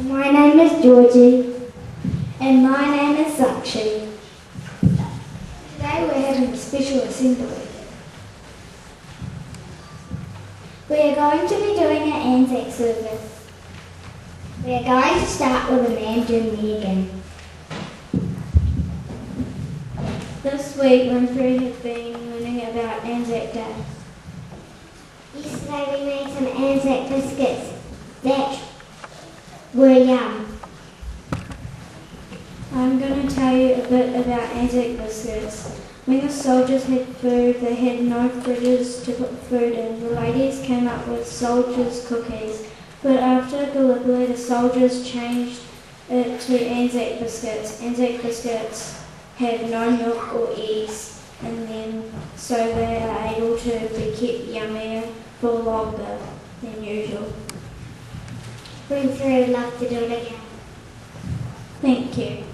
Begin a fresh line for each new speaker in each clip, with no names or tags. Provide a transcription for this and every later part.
My name is Georgie. And my name is Sakshi. Today we're having a special assembly. We are going to be doing an ANZAC service. We are going to start with a man doing Megan. This week Winfrey has been learning about ANZAC Day. Yesterday we made some ANZAC biscuits that were yum. I'm going to tell you a bit about ANZAC biscuits. When the soldiers had food, they had no fridges to put food in. The ladies came up with soldiers' cookies, but after Gallipoli, the soldiers changed it to ANZAC biscuits. ANZAC biscuits have no milk or eggs in them, so they are able to be kept yummier for longer than usual. Winfrey would love to do it again. Thank you.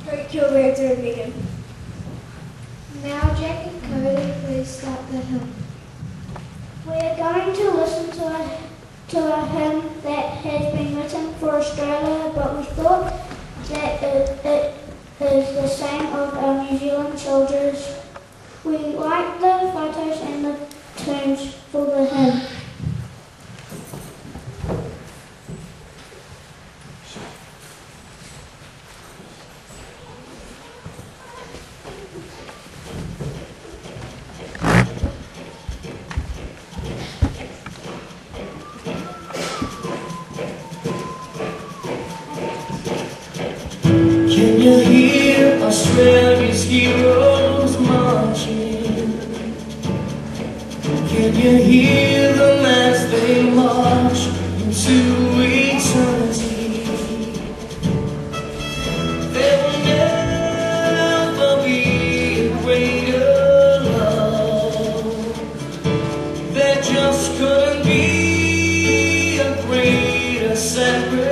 Thank you, Winfrey Megan. Now Jack and Cody, please start the hymn. We are going to listen to a hymn that has been written for Australia, but we thought that it is the same of our New Zealand soldiers. We like the photos and the tunes for the hymn.
Can you hear Australia's heroes marching? Can you hear them as they march into eternity? There will never be a greater love. There just couldn't be a greater sacrifice.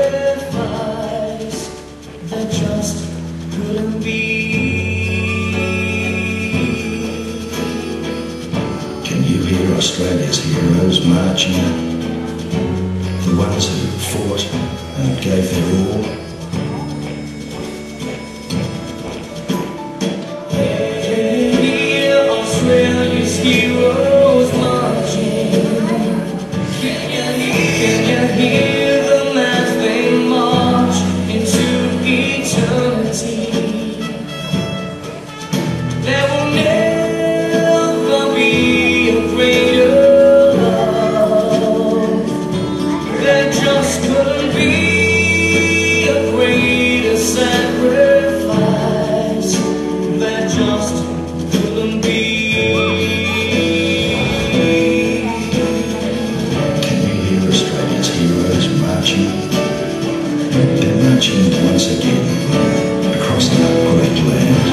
There just couldn't be.
Can you hear Australia's heroes marching? The ones who fought and gave their all.
Can you hear Australia's heroes marching? Can you hear them as they march into eternity? There will never be a greater love. There just couldn't be a greater sacrifice. There just couldn't be.
Can you hear Australia's heroes marching? They're marching once again across our great land.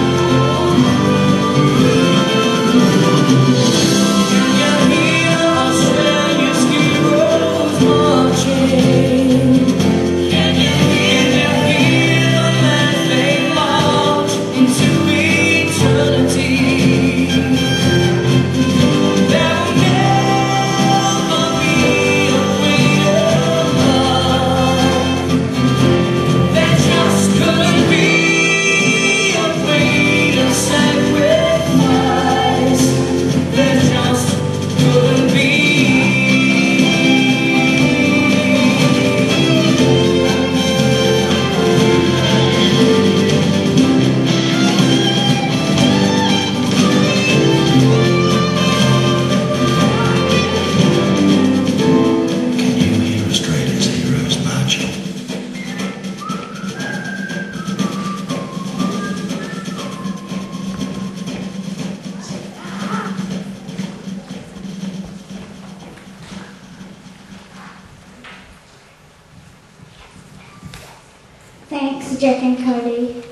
Can you hear Australia's heroes marching? Can you hear them as they march into eternity? There will never be a greater love. There just couldn't be a greater sacrifice. There just couldn't be.
Can you hear Australia's heroes marching?
Thanks, Jack and Cody.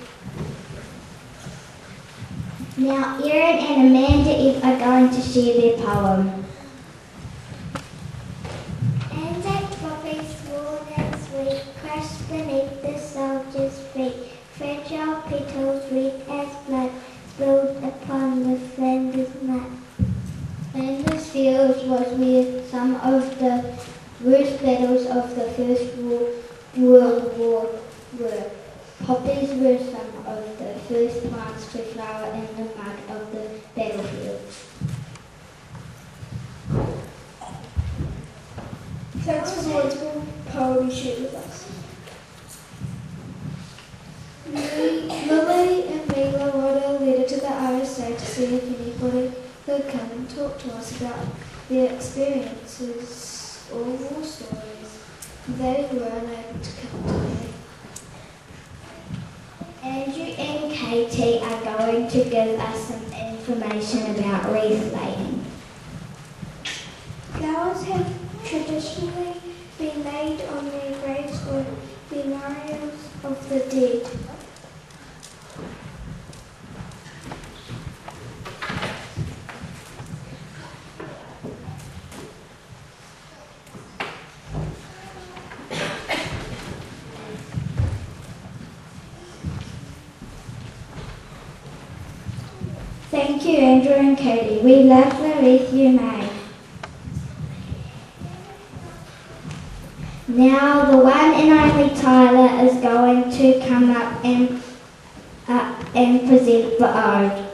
Now, Erin and Amanda Eve are going to share their poem. ANZAC poppies worn and sweet, crushed beneath the soldiers' feet, fragile petals red as blood, spilled upon the Flanders mud. Flanders fields was where some of the Worst battles of the First World War were poppies were some of the first plants to flower in the mud of the battlefield.
Thanks for the wonderful poem you shared with us.
Lily and Mila wrote a letter to the RSA to see if anybody could come and talk to us about their experiences or war stories. They were unable to come today.
Andrew and Katie are going to give us some information about wreath laying.
Flowers have traditionally been laid on their graves for memorials of the dead.
Thank you, Andrew and Katie. We love the wreath you made.
Now the one and only Tyler is going to come up and present the ode.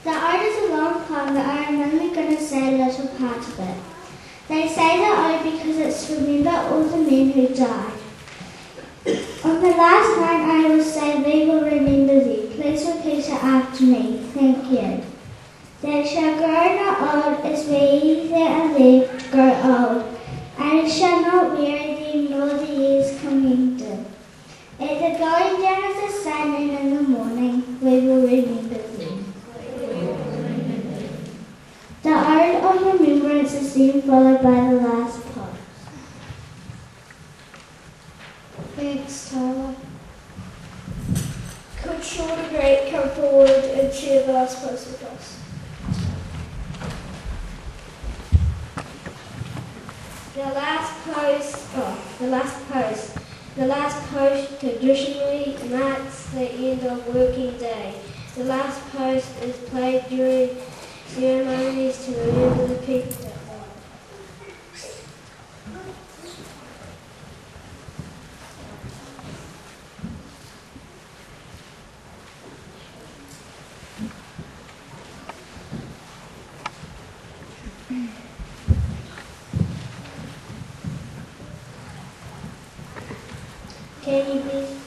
The ode is a long poem, but I am only going to say a little part of it. They say the ode because it's to remember all the men who died. On the last night I will say we will remember thee. Please repeat it after me. Thank you. They shall grow not old as we that are left grow old, and it shall not weary them nor the years commend them. At the going down of the sun and in the morning we will remember them. The ode of remembrance is then followed by the last poem.
Thanks, Tyler. Could Sean the Great come forward and share the last post with us?
The last post traditionally marks the end of working day. The last post is played during ceremonies to remember the people that died. Can you please?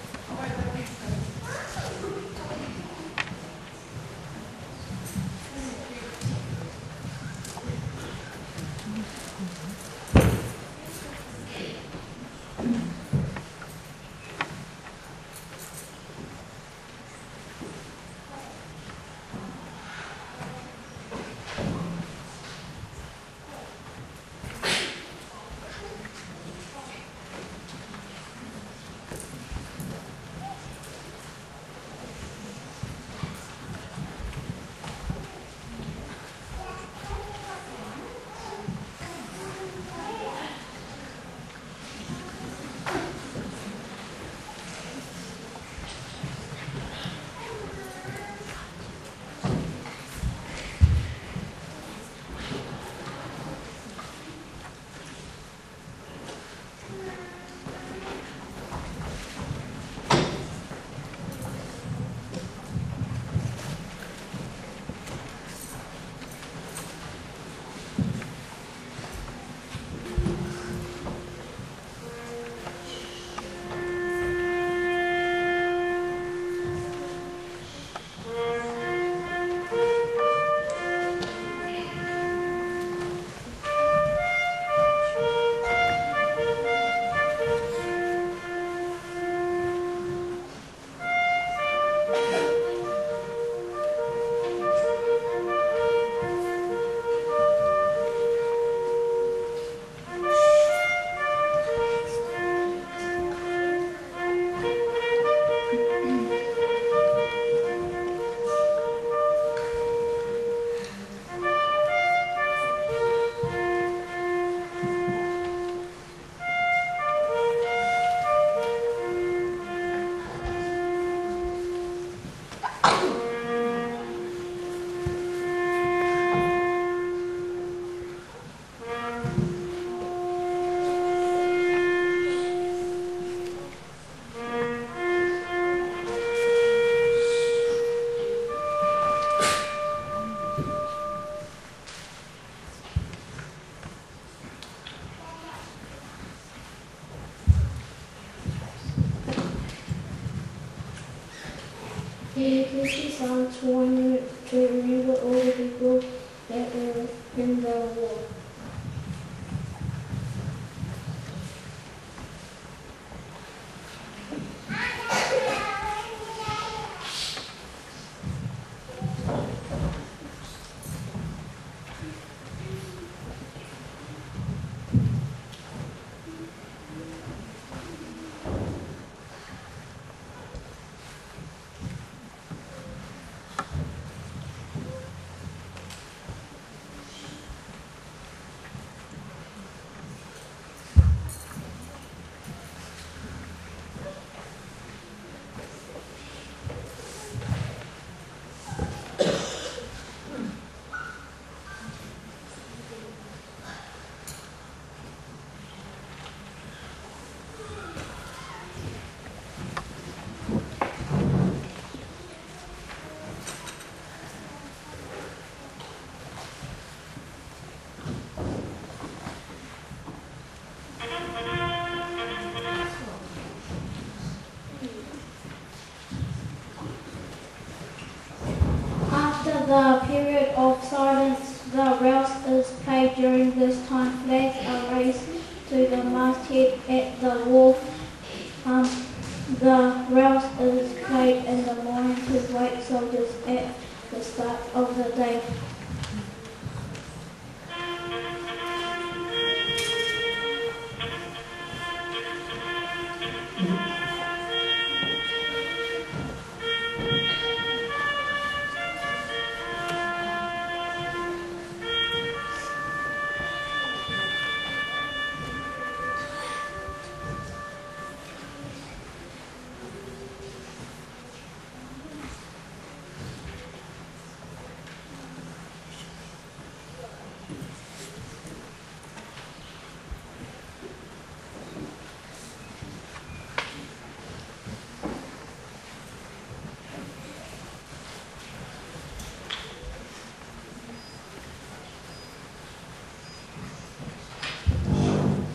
to remember all the people that were in the war. After the period of silence, the rouse is played. During this time, flags are raised to the masthead at the wall. The rouse is played in the morning to wake soldiers at the start of the day.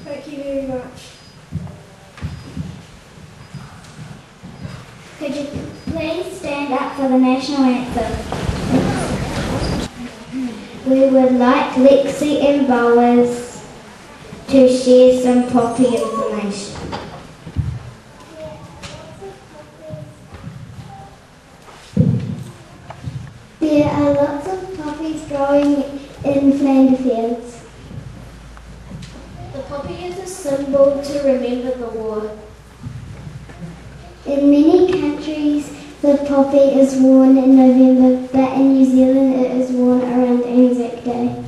Thank you very much.
Could you please stand up for the national anthem? We would like Lexi and Bowers to share some poppy information.
There are lots of poppies growing in Flanders fields.
The poppy is a symbol to remember the war.
In many countries, the poppy is worn in November, but in New Zealand it is worn around ANZAC Day.